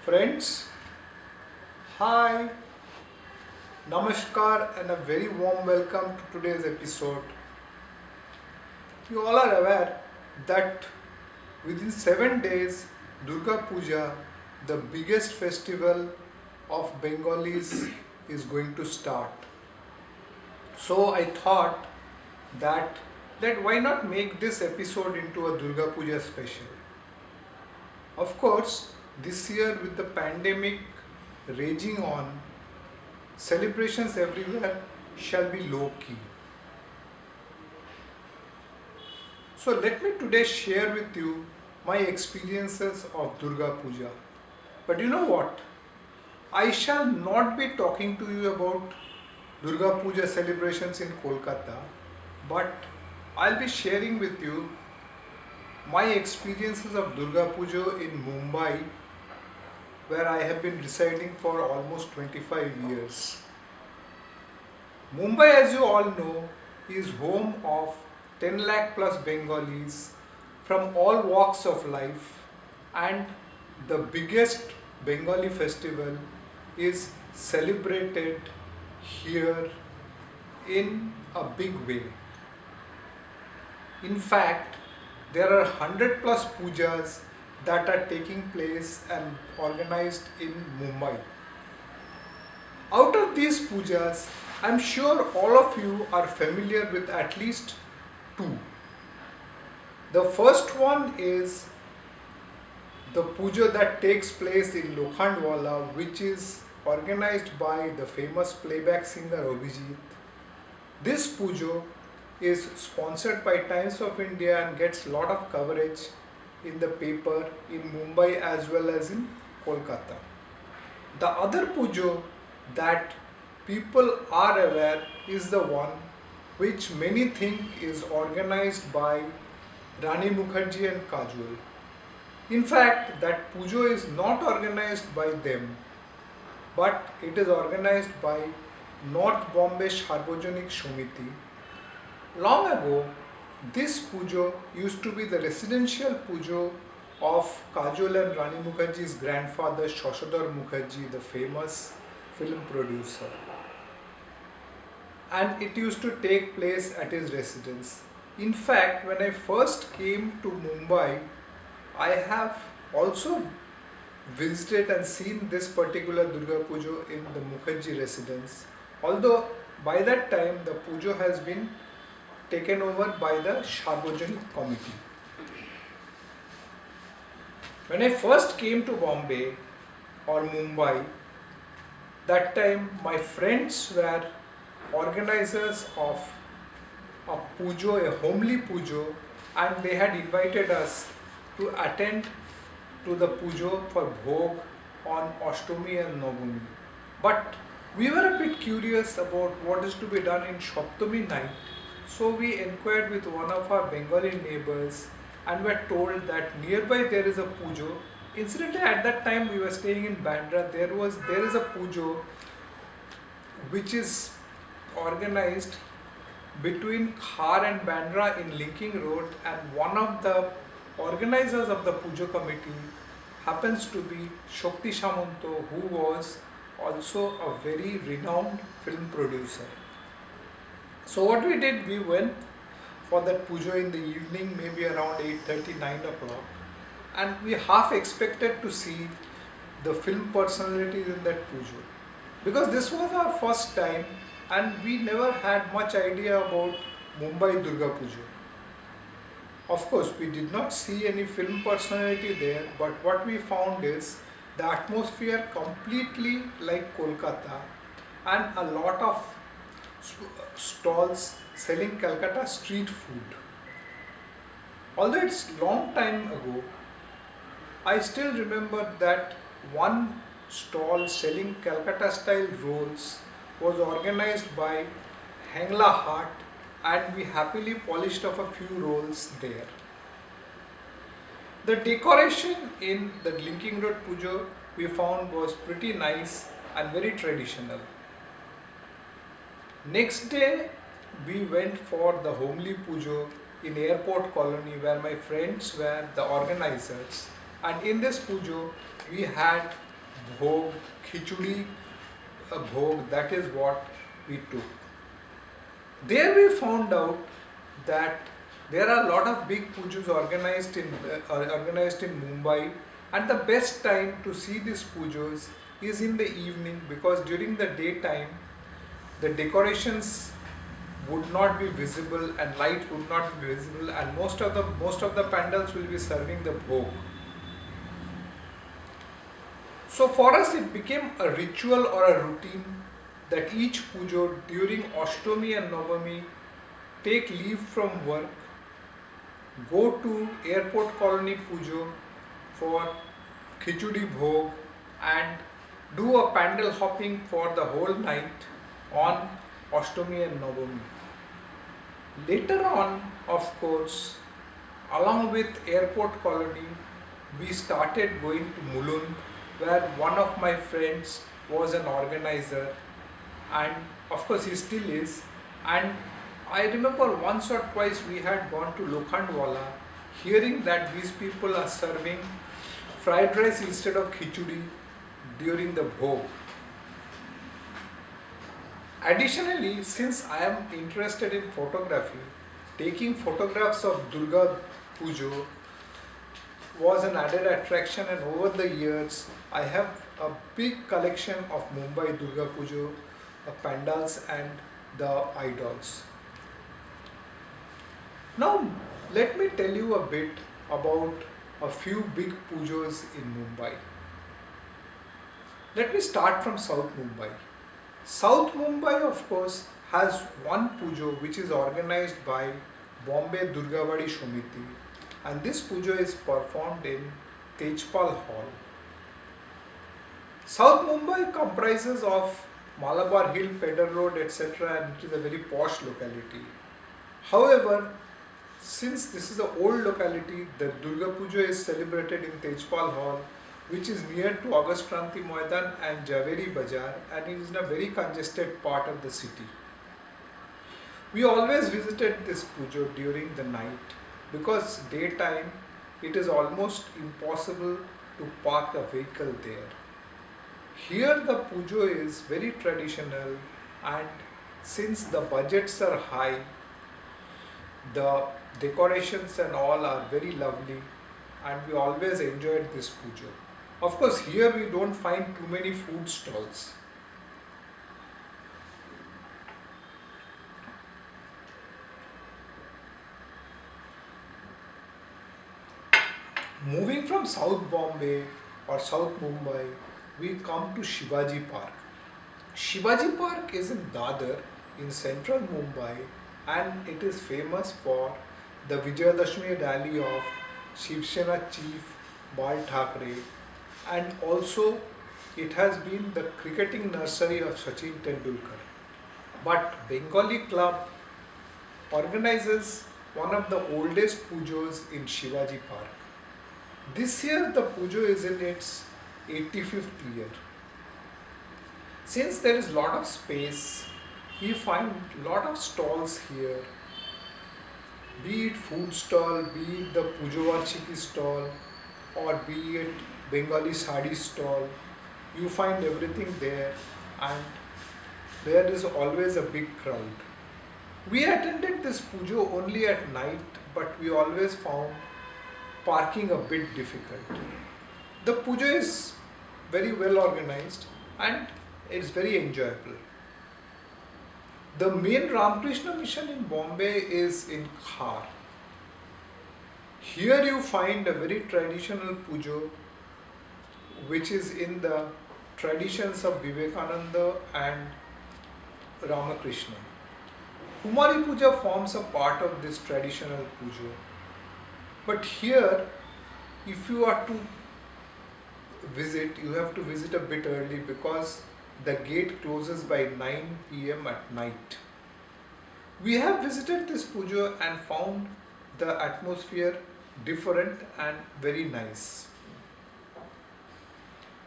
Friends, hi, namaskar, and a very warm welcome to today's episode. You all are aware that within 7 days, Durga Puja, the biggest festival of Bengalis, is going to start. So I thought that why not make this episode into a Durga Puja special. Of course, this year with the pandemic raging on, celebrations everywhere shall be low key. So let me today share with you my experiences of Durga Puja. But you know what? I shall not be talking to you about Durga Puja celebrations in Kolkata, but I'll be sharing with you my experiences of Durga Puja in Mumbai, where I have been residing for almost 25 years. Mumbai, as you all know, is home of 10 lakh plus Bengalis from all walks of life, and the biggest Bengali festival is celebrated here in a big way. In fact, there are 100 plus pujas that are taking place and organized in Mumbai. Out of these pujas, I'm sure all of you are familiar with at least two. The first one is the puja that takes place in Lokhandwala, which is organized by the famous playback singer Abhijit. This puja is sponsored by Times of India and gets lot of coverage in the paper in Mumbai as well as in Kolkata. The other puja that people are aware is the one which many think is organized by Rani Mukherjee and Kajol. In fact, that puja is not organized by them, but it is organized by North Bombay Sarvajanik Samiti. Long ago, this puja used to be the residential puja of Kajol and Rani Mukherjee's grandfather Shashadhar Mukherjee, the famous film producer. And it used to take place at his residence. In fact, when I first came to Mumbai, I have also visited and seen this particular Durga Puja in the Mukherjee residence. Although by that time the puja has been taken over by the Sarvajanik committee. When I first came to Bombay or Mumbai, that time my friends were organizers of a puja, a homely puja, and they had invited us to attend to the puja for bhog on Ashtami and Navami. But we were a bit curious about what is to be done in Saptami night, so we inquired with one of our Bengali neighbors and were told that nearby there is a puja. Incidentally, at that time we were staying in Bandra. There is a puja which is organized between Khar and Bandra in Linking Road, and one of the organizers of the puja committee happens to be Shakti Samanto, who was also a very renowned film producer. So what we did, we went for that puja in the evening, maybe around 8:30, 9 o'clock, and we half expected to see the film personalities in that puja, because this was our first time and we never had much idea about Mumbai Durga Puja. Of course, we did not see any film personality there, but what we found is the atmosphere completely like Kolkata, and a lot of stalls selling Calcutta street food. Although it's long time ago, I still remember that one stall selling Calcutta style rolls was organized by Hengla Hart, and we happily polished off a few rolls there. The decoration in the Linking Road Puja we found was pretty nice and very traditional. Next day we went for the homely puja in Airport Colony, where my friends were the organizers, and in this puja we had bhog, khichdi bhog, that is what we took. There we found out that there are a lot of big pujas organized in Mumbai, and the best time to see these pujas is in the evening, because during the daytime the decorations would not be visible and light would not be visible, and most of the pandals will be serving the bhog. So for us it became a ritual or a routine that each pujo during Ashtami and Navami take leave from work, go to airport colony pujo for khichdi bhog, and do a pandal hopping for the whole night on Ashtami and Navami. Later on, of course, along with airport colony, we started going to Mulund, where one of my friends was an organizer, and of course he still is. And I remember once or twice we had gone to Lokhandwala, hearing that these people are serving fried rice instead of khichdi during the bhog. Additionally, since I am interested in photography, taking photographs of Durga Pujo was an added attraction, and over the years I have a big collection of Mumbai Durga Pujo pandals and the idols. Now let me tell you a bit about a few big pujos in Mumbai. Let me start from South Mumbai. South Mumbai, of course, has one pujo which is organized by Bombay Durgavadi Shomiti, and this pujo is performed in Tejpal Hall. South Mumbai comprises of Malabar Hill, Pedder Road, etc., and it is a very posh locality. However, since this is an old locality, the Durga Puja is celebrated in Tejpal Hall, which is near to August Kranti Maidan and Javeri Bazaar, and it is in a very congested part of the city. We always visited this pujo during the night, because daytime it is almost impossible to park a vehicle there. Here the pujo is very traditional, and since the budgets are high, the decorations and all are very lovely, and we always enjoyed this pujo. Of course, here we don't find too many food stalls. Moving from South Bombay or South Mumbai, we come to Shivaji Park. Shivaji Park is in Dadar in central Mumbai, and it is famous for the Vijayadashmi rally of Shiv Sena chief Bal Thackeray, and also it has been the cricketing nursery of Sachin Tendulkar. But Bengali Club organizes one of the oldest pujos in Shivaji Park. This year the pujo is in its 85th year. Since there is lot of space, we find lot of stalls here, be it food stall, be it the Pujo Varshiki stall, or be it Bengali sari stall. You find everything there, and there is always a big crowd. We attended this pujo only at night, but we always found parking a bit difficult. The pujo is very well organized and it's very enjoyable. The main Ramakrishna mission in Bombay is in Khar. Here you find a very traditional pujo which is in the traditions of Vivekananda and Ramakrishna. Kumari Puja forms a part of this traditional pujo. But here, if you are to visit, you have to visit a bit early, because the gate closes by 9 p.m. at night. We have visited this pujo and found the atmosphere different and very nice.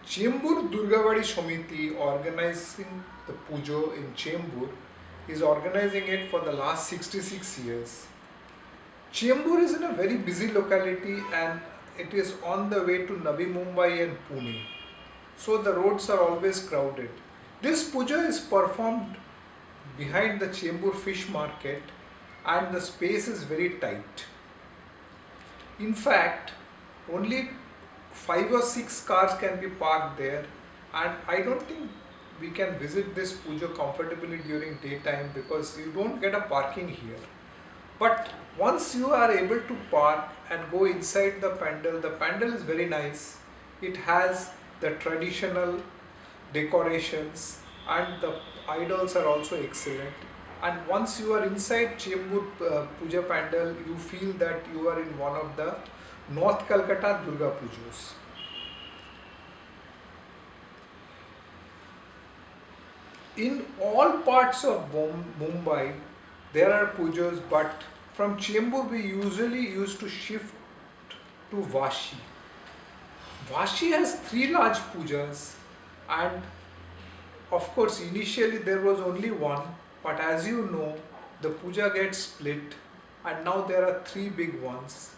Chembur Durgavadi Shomiti, organizing the pujo in Chembur, is organizing it for the last 66 years. Chembur is in a very busy locality and it is on the way to Navi Mumbai and Pune. so the roads are always crowded. This puja is performed behind the Chembur fish market and the space is very tight. In fact, only 5 or 6 cars can be parked there, and I don't think we can visit this puja comfortably during daytime because you don't get a parking here. But once you are able to park and go inside the pandal is very nice. It has the traditional decorations and the idols are also excellent. And once you are inside Chembur Puja Pandal, you feel that you are in one of the North Calcutta Durga Pujas. In all parts of Mumbai, there are pujas, but from Chembur we usually used to shift to Vashi. Vashi has three large pujas, and of course, initially there was only one, but as you know, the puja gets split, and now there are three big ones.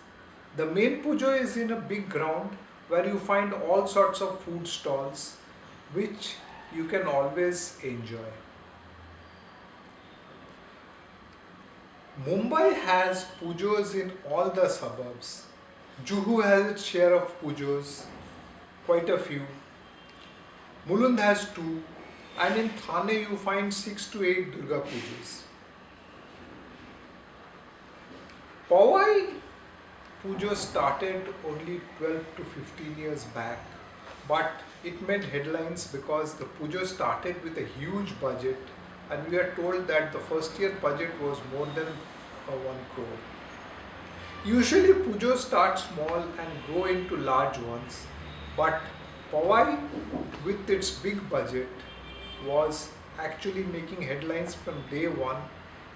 The main puja is in a big ground where you find all sorts of food stalls, which you can always enjoy. Mumbai has pujas in all the suburbs. Juhu has its share of pujas, quite a few. Mulund has two, and in Thane you find 6 to 8 Durga pujas. Powai puja started only 12 to 15 years back, but it made headlines because the puja started with a huge budget, and we are told that the first year budget was more than 1 crore. Usually pujas start small and grow into large ones, but Powai with its big budget was actually making headlines from day one,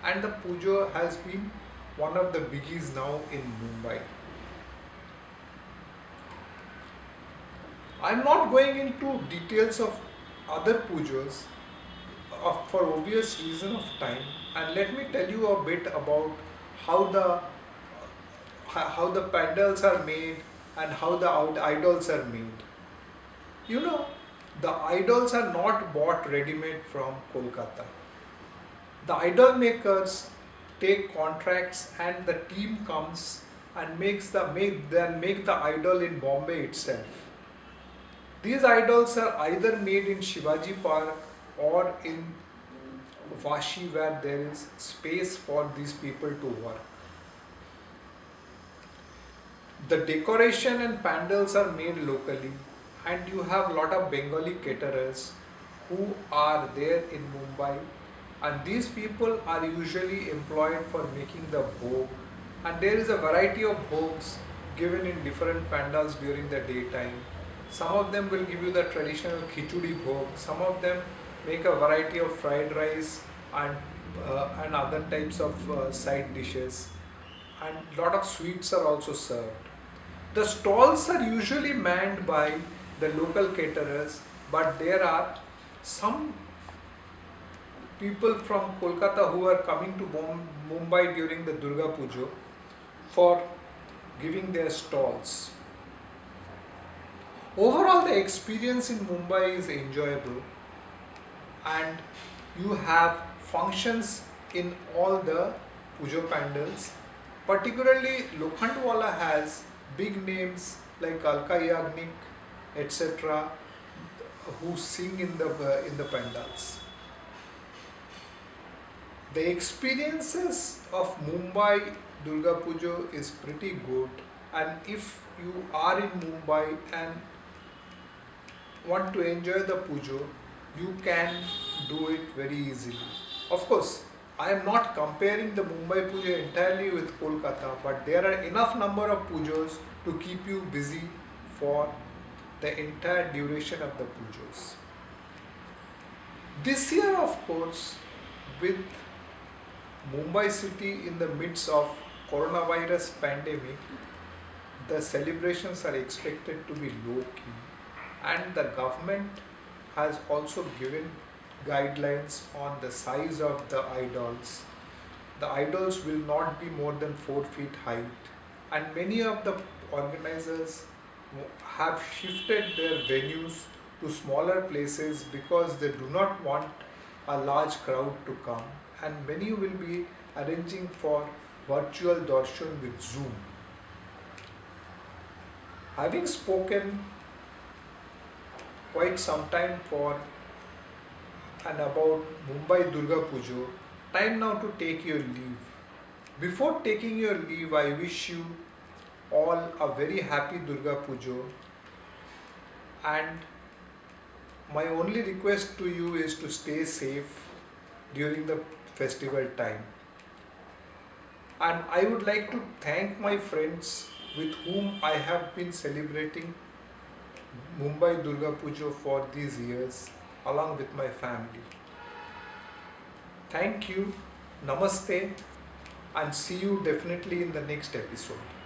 and the puja has been one of the biggies now in Mumbai. I'm not going into details of other pujas for obvious reason of time, and let me tell you a bit about how the pandals are made and how the idols are made. You know, the idols are not bought ready-made from Kolkata. The idol makers take contracts and the team comes and make the idol in Bombay itself. These idols are either made in Shivaji Park or in Vashi where there is space for these people to work. The decoration and pandals are made locally, and you have a lot of Bengali caterers who are there in Mumbai, and these people are usually employed for making the bhog, and there is a variety of bhogs given in different pandals during the daytime. Some of them will give you the traditional khichudi bhog, some of them make a variety of fried rice and other types of side dishes, and lot of sweets are also served. The stalls are usually manned by the local caterers, but there are some people from Kolkata who are coming to Mumbai during the Durga Puja for giving their stalls. Overall, the experience in Mumbai is enjoyable, and you have functions in all the puja pandals. Particularly, Lokhandwala has big names like Alka Yagnik, etc., who sing in the pandals. The experiences of Mumbai Durga Puja is pretty good, and if you are in Mumbai and want to enjoy the puja, you can do it very easily. Of course, I am not comparing the Mumbai puja entirely with Kolkata, but there are enough number of pujas to keep you busy for the entire duration of the pujas. This year, of course, with Mumbai city in the midst of coronavirus pandemic, the celebrations are expected to be low key, and the government has also given guidelines on the size of the idols. The idols will not be more than 4 feet height, and many of the organizers have shifted their venues to smaller places because they do not want a large crowd to come, and many will be arranging for virtual darshan with Zoom. Having spoken quite some time for and about Mumbai Durga Pujo, time now to take your leave. Before taking your leave, I wish you all a very happy Durga Pujo, and my only request to you is to stay safe during the festival time. And I would like to thank my friends with whom I have been celebrating Mumbai Durga Puja for these years along with my family. Thank you, namaste, and see you definitely in the next episode.